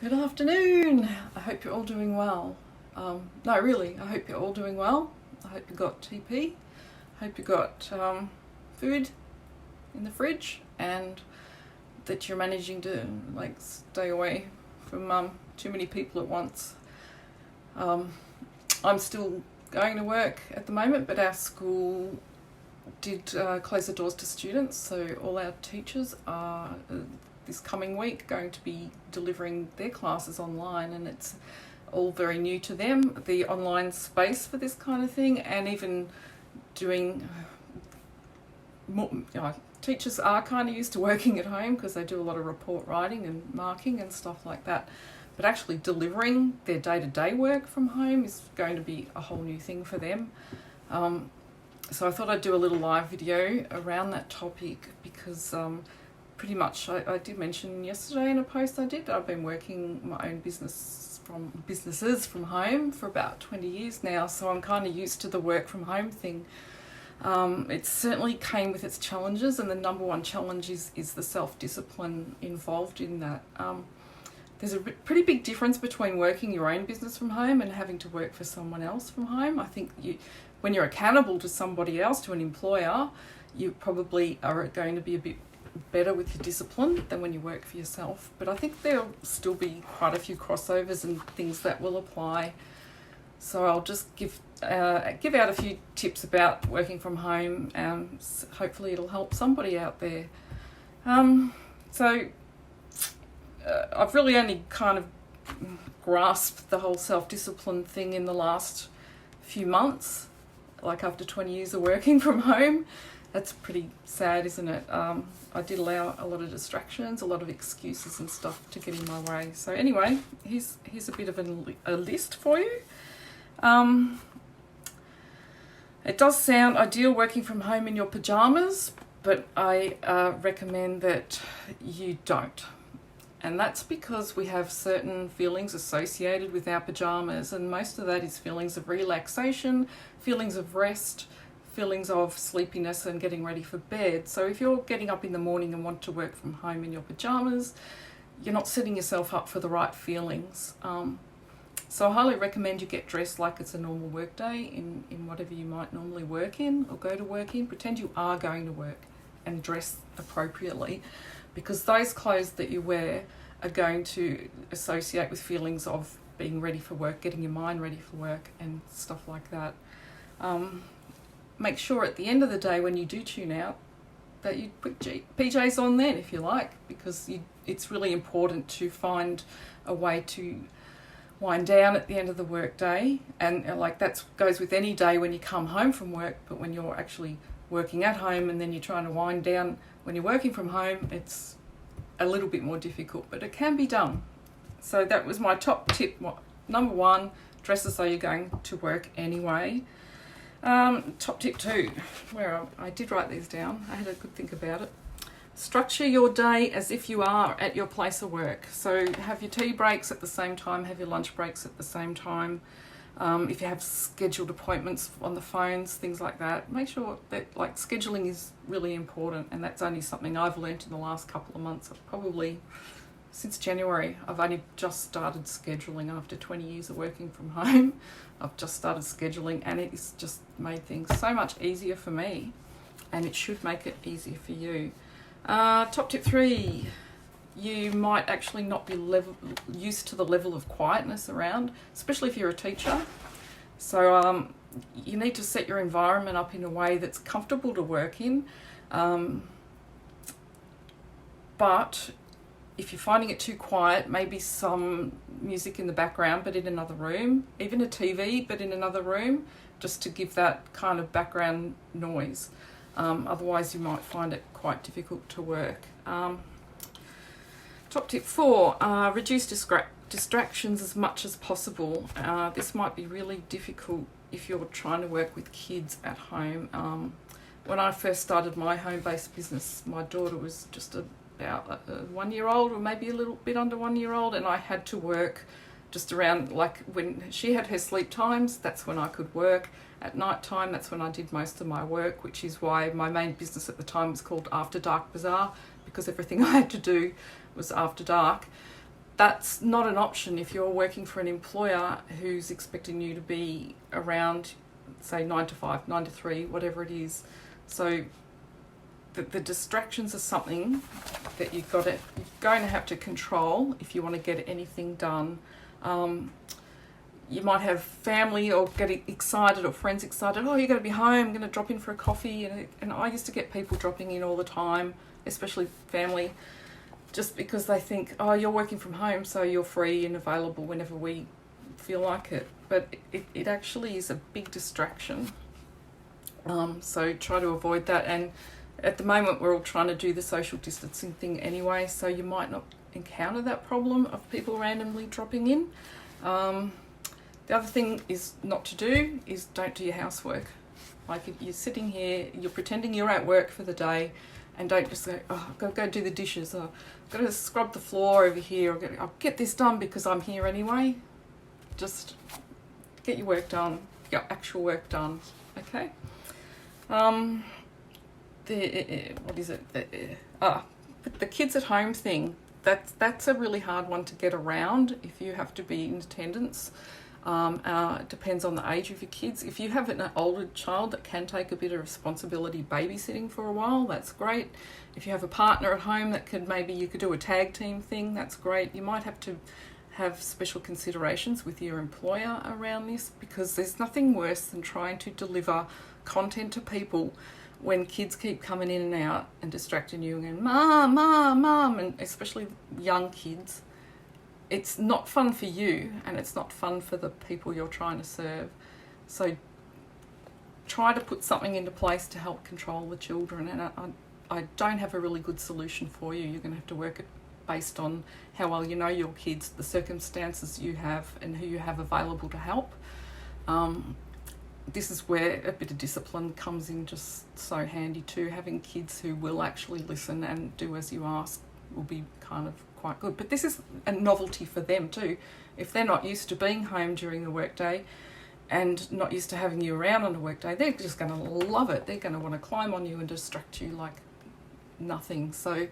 Good afternoon. I hope you're all doing well. No, really, I hope you're all doing well. I hope you got TP. I hope you got food in the fridge, and that you're managing to stay away from too many people at once. I'm still going to work at the moment, but our school did close the doors to students, so all our teachers are this coming week going to be delivering their classes online, and it's all very new to them, the online space for this kind of thing, and even doing more, teachers are kind of used to working at home because they do a lot of report writing and marking and stuff like that, but actually delivering their day-to-day work from home is going to be a whole new thing for them. So I thought I'd do a little live video around that topic because pretty much I did mention yesterday in a post I did, I've been working my own businesses from home for about 20 years now, so I'm kind of used to the work from home thing. It certainly came with its challenges, and the number one challenge is the self-discipline involved in that. There's a pretty big difference between working your own business from home and having to work for someone else from home. I think when you're accountable to somebody else, to an employer, you probably are going to be a bit better with your discipline than when you work for yourself. But I think there'll still be quite a few crossovers and things that will apply. So I'll just give out a few tips about working from home, and hopefully it'll help somebody out there. I've really only kind of grasped the whole self-discipline thing in the last few months, like after 20 years of working from home. That's pretty sad, isn't it? I did allow a lot of distractions, a lot of excuses and stuff to get in my way. So anyway, here's a bit of a list for you. It does sound ideal working from home in your pajamas, but I recommend that you don't. And that's because we have certain feelings associated with our pajamas, and most of that is feelings of relaxation, feelings of rest, feelings of sleepiness and getting ready for bed. So if you're getting up in the morning and want to work from home in your pajamas, you're not setting yourself up for the right feelings. So I highly recommend you get dressed like it's a normal work day in whatever you might normally work in or go to work in. Pretend you are going to work and dress appropriately, because those clothes that you wear are going to associate with feelings of being ready for work, getting your mind ready for work and stuff like that. Make sure at the end of the day when you do tune out that you put PJs on then if you like, because it's really important to find a way to wind down at the end of the work day, and that goes with any day when you come home from work, but when you're actually working at home and then you're trying to wind down when you're working from home, it's a little bit more difficult, but it can be done. So that was my top tip. Number one, dress as though you're going to work anyway. Top tip 2, I did write these down, I had a good think about it. Structure your day as if you are at your place of work. So have your tea breaks at the same time, have your lunch breaks at the same time. If you have scheduled appointments on the phones, things like that, make sure that scheduling is really important, and that's only something I've learned in the last couple of months. Probably since January, I've only just started scheduling after 20 years of working from home. I've just started scheduling, and it's just made things so much easier for me, and it should make it easier for you. Top tip 3, you might actually not be used to the level of quietness around, especially if you're a teacher. So you need to set your environment up in a way that's comfortable to work in. But if you're finding it too quiet, maybe some music in the background but in another room, even a TV but in another room, just to give that kind of background noise. Otherwise you might find it quite difficult to work. Top tip 4, reduce distractions as much as possible. This might be really difficult if you're trying to work with kids at home. When I first started my home-based business, my daughter was just about 1 year old, or maybe a little bit under 1 year old, and I had to work just around, when she had her sleep times, that's when I could work. At night time, that's when I did most of my work, which is why my main business at the time was called After Dark Bazaar, because everything I had to do was after dark. that's not an option if you're working for an employer who's expecting you to be around, say, 9 to 5, 9 to 3, whatever it is. So the distractions are something that you're going to have to control if you want to get anything done. You might have family or get excited, or friends excited, oh, you're going to be home, I'm going to drop in for a coffee. And I used to get people dropping in all the time, especially family, just because they think, oh, you're working from home, so you're free and available whenever we feel like it. But it actually is a big distraction. So try to avoid that. And at the moment, we're all trying to do the social distancing thing anyway, so you might not encounter that problem of people randomly dropping in. The other thing is not to do is don't do your housework. Like if you're sitting here, you're pretending you're at work for the day, and don't just go, oh, I've got to go do the dishes, or I've got to scrub the floor over here, or I'll get this done because I'm here anyway. Just get your work done, your actual work done, okay? What is it? The kids at home thing, that's a really hard one to get around if you have to be in attendance. It depends on the age of your kids. If you have an older child that can take a bit of responsibility babysitting for a while, that's great. If you have a partner at home that you could do a tag team thing, that's great. You might have to have special considerations with your employer around this, because there's nothing worse than trying to deliver content to people when kids keep coming in and out and distracting you and going, Mom, Mom, Mom, and especially young kids. It's not fun for you, and it's not fun for the people you're trying to serve. So try to put something into place to help control the children, and I don't have a really good solution for you. You're going to have to work it based on how well you know your kids, the circumstances you have, and who you have available to help. This is where a bit of discipline comes in just so handy too. Having kids who will actually listen and do as you ask will be kind of quite good. But this is a novelty for them too. If they're not used to being home during the workday and not used to having you around on a workday, they're just going to love it. They're going to want to climb on you and distract you like nothing. So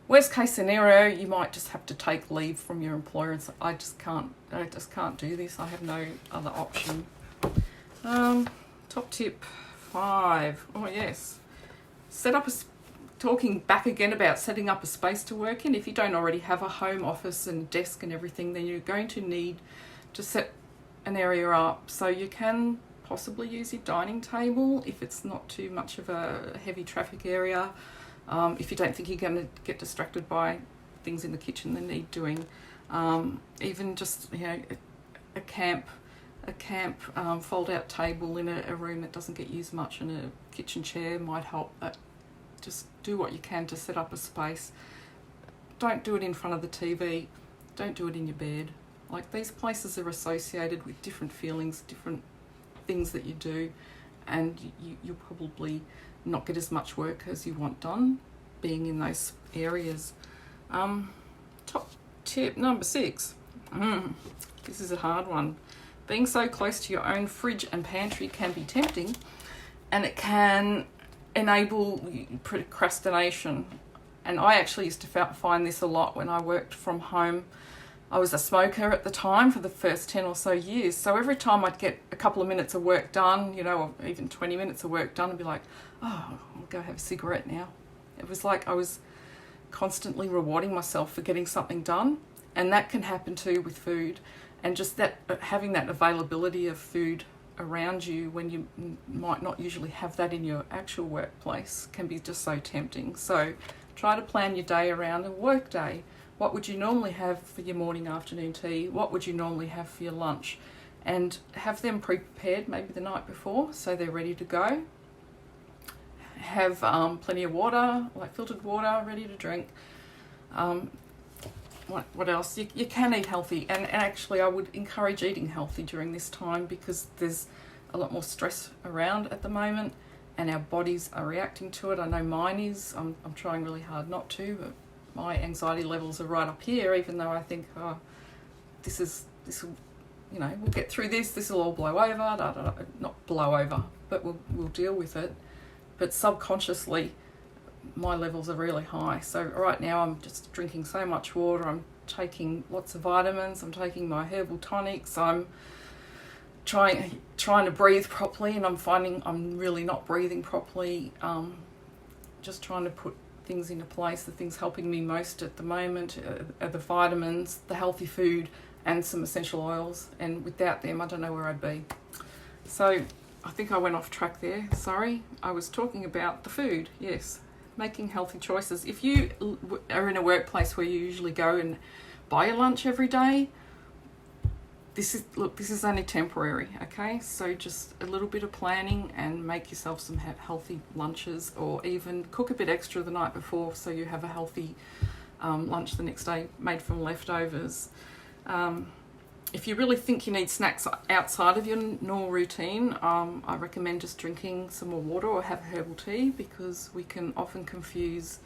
worst case scenario, you might just have to take leave from your employer and say, I just can't do this. I have no other option. Top tip 5. Oh yes, talking back again about setting up a space to work in. If you don't already have a home office and desk and everything, then you're going to need to set an area up so you can possibly use your dining table if it's not too much of a heavy traffic area. If you don't think you're going to get distracted by things in the kitchen that need doing, even just a camp fold-out table in a room that doesn't get used much, and a kitchen chair might help. Just do what you can to set up a space. Don't do it in front of the TV. Don't do it in your bed. Like, these places are associated with different feelings, different things that you do, and you'll probably not get as much work as you want done being in those areas. Top tip number 6. This is a hard one. Being so close to your own fridge and pantry can be tempting, and it can enable procrastination. And I actually used to find this a lot when I worked from home. I was a smoker at the time for the first 10 or so years. So every time I'd get a couple of minutes of work done, or even 20 minutes of work done, I'd be like, oh, I'll go have a cigarette now. It was like I was constantly rewarding myself for getting something done. And that can happen too with food. And just that, having that availability of food around you when you might not usually have that in your actual workplace can be just so tempting. So try to plan your day around a work day. What would you normally have for your morning, afternoon tea? What would you normally have for your lunch? And have them pre-prepared maybe the night before so they're ready to go. Have plenty of water, like filtered water, ready to drink. What else? You can eat healthy, and actually I would encourage eating healthy during this time, because there's a lot more stress around at the moment and our bodies are reacting to it. I know mine is. I'm trying really hard not to, but my anxiety levels are right up here, even though I think, this will, we'll get through this, this will all blow over, not blow over, but we'll deal with it. But subconsciously, my levels are really high. So right now I'm just drinking so much water, I'm taking lots of vitamins, I'm taking my herbal tonics, I'm trying to breathe properly, and I'm finding I'm really not breathing properly. Just trying to put things into place. The things helping me most at the moment are the vitamins, the healthy food, and some essential oils, and without them I don't know where I'd be. So I think I went off track there, sorry. I was talking about the food, yes, making healthy choices. If you are in a workplace where you usually go and buy your lunch every day, this is only temporary, okay? So just a little bit of planning and make yourself some healthy lunches, or even cook a bit extra the night before so you have a healthy lunch the next day made from leftovers. If you really think you need snacks outside of your normal routine, I recommend just drinking some more water or have herbal tea, because we can often confuse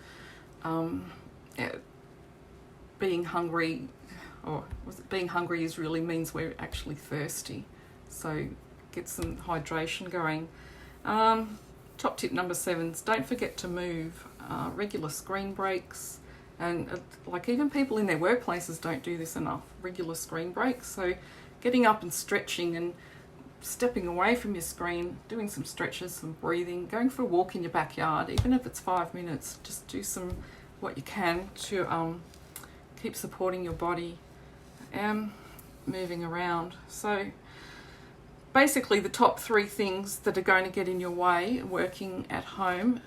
being hungry, or being hungry really means we're actually thirsty. So get some hydration going. Top tip number 7 is don't forget to move. Regular screen breaks. And like even people in their workplaces don't do this enough, regular screen breaks. So getting up and stretching and stepping away from your screen, doing some stretches, some breathing, going for a walk in your backyard, even if it's 5 minutes, just do some what you can to keep supporting your body and moving around. So basically the top 3 things that are going to get in your way working at home: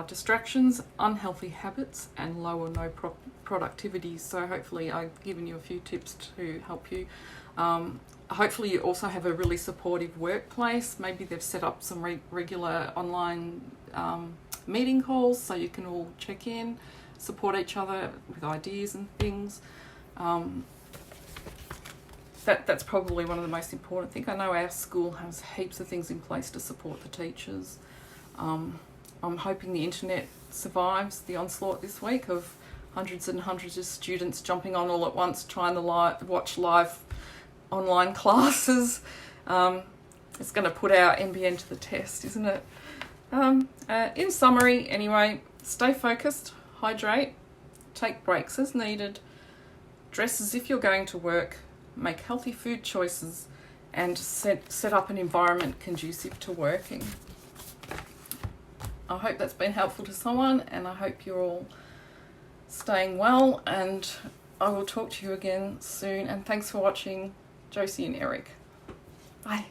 distractions, unhealthy habits, and low or no productivity. So hopefully I've given you a few tips to help you. Hopefully you also have a really supportive workplace. Maybe they've set up some regular online meeting calls so you can all check in, support each other with ideas and things. That's probably one of the most important things. I know our school has heaps of things in place to support the teachers. I'm hoping the internet survives the onslaught this week of hundreds and hundreds of students jumping on all at once trying to watch live online classes. It's going to put our NBN to the test, isn't it? In summary, anyway, stay focused, hydrate, take breaks as needed, dress as if you're going to work, make healthy food choices, and set up an environment conducive to working. I hope that's been helpful to someone, and I hope you're all staying well, and I will talk to you again soon. And thanks for watching, Josie and Eric. Bye.